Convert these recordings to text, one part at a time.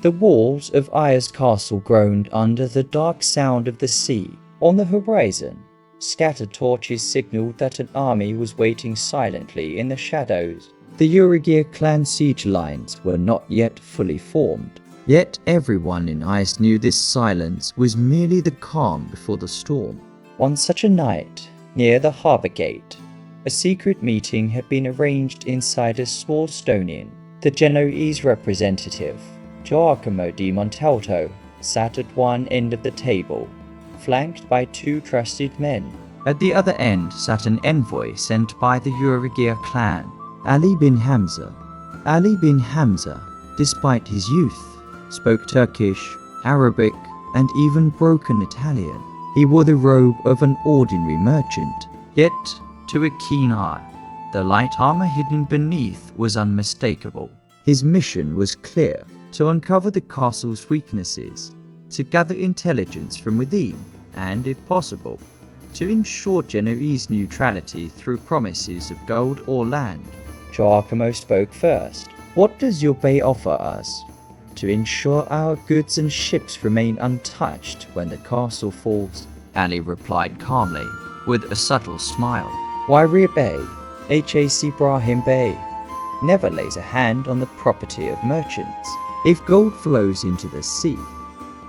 The walls of Aya's castle groaned under the dark sound of the sea. On the horizon, scattered torches signaled that an army was waiting silently in the shadows. The Urugir clan siege lines were not yet fully formed. Yet everyone in Ice knew this silence was merely the calm before the storm. On such a night, near the harbour gate, a secret meeting had been arranged inside a small stone inn. The Genoese representative, Giacomo di Montalto, sat at one end of the table, flanked by two trusted men. At the other end sat an envoy sent by the Urugir clan, Ali bin Hamza. Ali bin Hamza, despite his youth, spoke Turkish, Arabic, and even broken Italian. He wore the robe of an ordinary merchant, yet, to a keen eye, the light armor hidden beneath was unmistakable. His mission was clear: to uncover the castle's weaknesses, to gather intelligence from within, and, if possible, to ensure Genoese neutrality through promises of gold or land. Giacomo spoke first. "What does your bey offer us? To ensure our goods and ships remain untouched when the castle falls," Ali replied calmly, with a subtle smile. "Wairir Bey, H.A.C. Ibrahim Bey, never lays a hand on the property of merchants. If gold flows into the sea,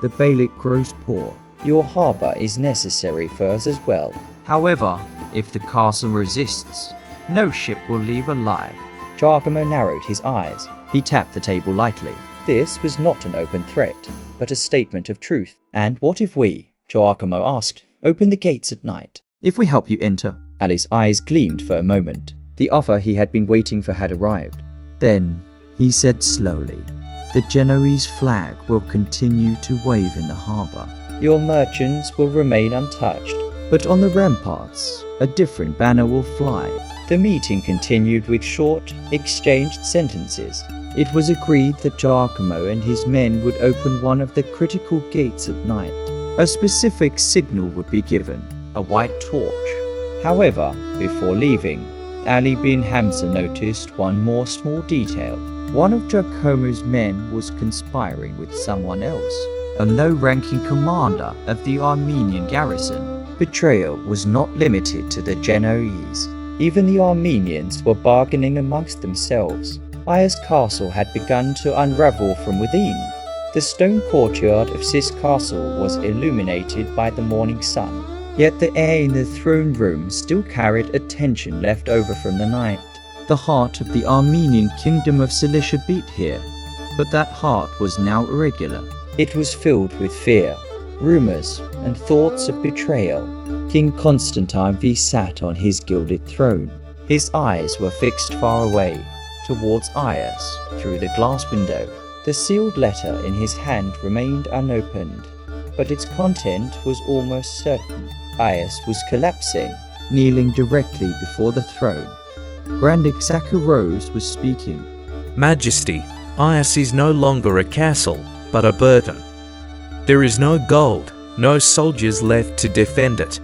the Beylik grows poor. Your harbour is necessary for us as well. However, if the castle resists, no ship will leave alive." Giacomo narrowed his eyes. He tapped the table lightly. This was not an open threat, but a statement of truth. "And what if we," Giacomo asked, "open the gates at night? If we help you enter?" Ali's eyes gleamed for a moment. The offer he had been waiting for had arrived. "Then," he said slowly, "the Genoese flag will continue to wave in the harbour. Your merchants will remain untouched, but on the ramparts, a different banner will fly." The meeting continued with short, exchanged sentences. It was agreed that Giacomo and his men would open one of the critical gates at night. A specific signal would be given, a white torch. However, before leaving, Ali bin Hamza noticed one more small detail. One of Giacomo's men was conspiring with someone else, a low-ranking commander of the Armenian garrison. Betrayal was not limited to the Genoese. Even the Armenians were bargaining amongst themselves. Aya's castle had begun to unravel from within. The stone courtyard of Sis Castle was illuminated by the morning sun, yet the air in the throne room still carried a tension left over from the night. The heart of the Armenian kingdom of Cilicia beat here, but that heart was now irregular. It was filled with fear, rumors, and thoughts of betrayal. King Constantine V sat on his gilded throne. His eyes were fixed far away, towards Aias, through the glass window. The sealed letter in his hand remained unopened, but its content was almost certain. Aias was collapsing, kneeling directly before the throne. Grand Zakharos was speaking. "Majesty, Aias is no longer a castle, but a burden. There is no gold, no soldiers left to defend it.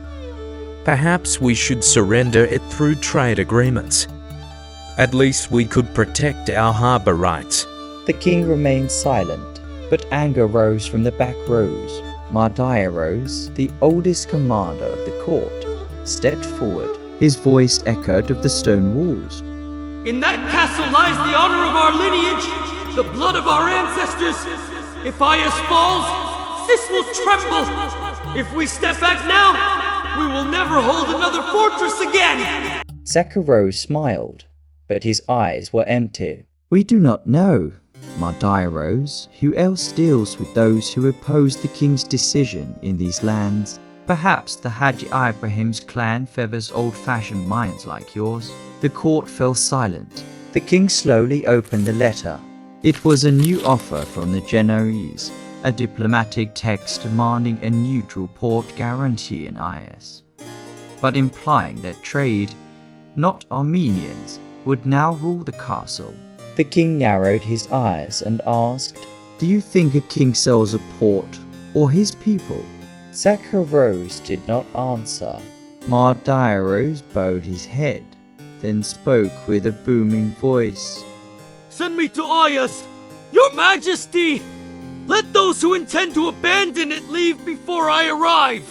Perhaps we should surrender it through trade agreements. At least we could protect our harbour rights." The king remained silent, but anger rose from the back rows. Mardiaros, the oldest commander of the court, stepped forward. His voice echoed of the stone walls. "In that castle lies the honor of our lineage, the blood of our ancestors. If Aias falls, Sis will tremble. If we step back now, we will never hold another fortress again." Zakharos smiled, but his eyes were empty. "We do not know, Mardiaros, who else deals with those who oppose the king's decision in these lands. Perhaps the Haji Ibrahim's clan favors old-fashioned minds like yours." The court fell silent. The king slowly opened the letter. It was a new offer from the Genoese, a diplomatic text demanding a neutral port guarantee in Aias, but implying that trade, not Armenians, would now rule the castle. The king narrowed his eyes and asked, "Do you think a king sells a port or his people?" Zakharos did not answer. Mardiaros bowed his head, then spoke with a booming voice. "Send me to Aias, your majesty! Let those who intend to abandon it leave before I arrive.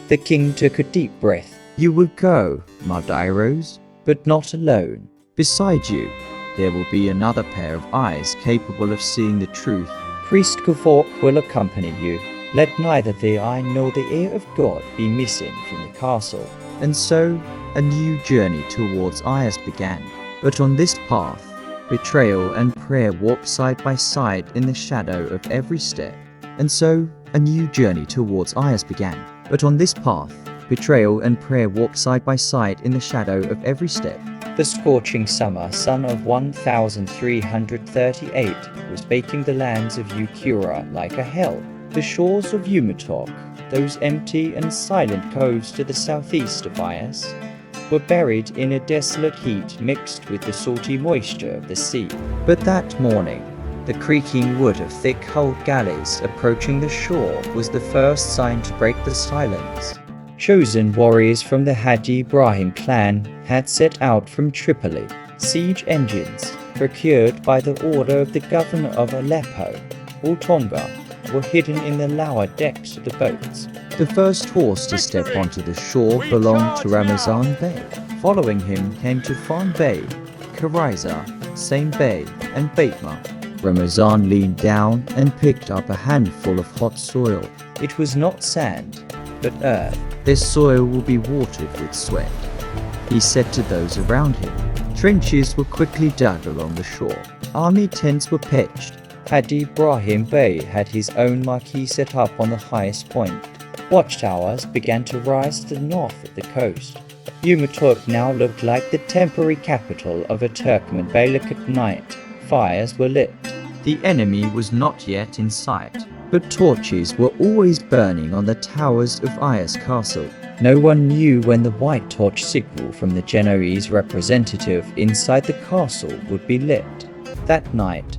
The king took a deep breath. You will go, my Dairos, but not alone. Beside you, there will be another pair of eyes capable of seeing the truth. Priest Kufork will accompany you. Let neither the eye nor the ear of God be missing from the castle. And so, a new journey towards Ayas began. But on this path, betrayal and prayer walked side by side in the shadow of every step. And so, a new journey towards Ayas began. But on this path, betrayal and prayer walked side by side in the shadow of every step. The scorching summer sun of 1338 was baking the lands of Ukura like a hell. The shores of Umatok, those empty and silent coves to the southeast of Ayas, were buried in a desolate heat mixed with the salty moisture of the sea. But that morning, the creaking wood of thick-hulled galleys approaching the shore was the first sign to break the silence. Chosen warriors from the Haji Ibrahim clan had set out from Tripoli. Siege engines, procured by the order of the governor of Aleppo, Ultonga, were hidden in the lower decks of the boats. The first horse to step onto the shore belonged to Ramazan Bey. Following him came Tufan Bey, Karaiza, Same Bey, and Baitma. Ramazan leaned down and picked up a handful of hot soil. It was not sand, but earth. This soil will be watered with sweat, he said to those around him. Trenches were quickly dug along the shore. Army tents were pitched. Haji Ibrahim Bey had his own marquee set up on the highest point. Watchtowers began to rise to the north of the coast. Umaturk now looked like the temporary capital of a Turkmen Beylik at night. Fires were lit. The enemy was not yet in sight, but torches were always burning on the towers of Ayas Castle. No one knew when the white torch signal from the Genoese representative inside the castle would be lit. That night,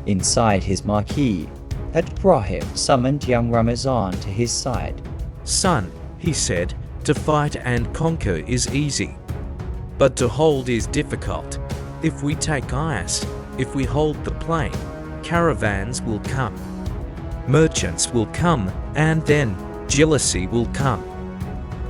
inside his marquee, Ibrahim summoned young Ramazan to his side. Son, he said, to fight and conquer is easy, but to hold is difficult. If we take Ayas, if we hold the plain, caravans will come. Merchants will come, and then jealousy will come.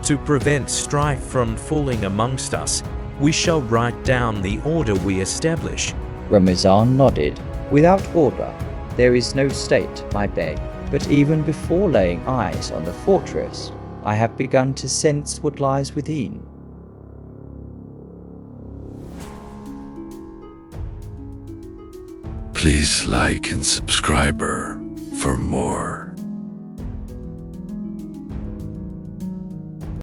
To prevent strife from falling amongst us, we shall write down the order we establish. Ramazan nodded. Without order, there is no state, my bey. But even before laying eyes on the fortress, I have begun to sense what lies within. Please like and subscribe for more.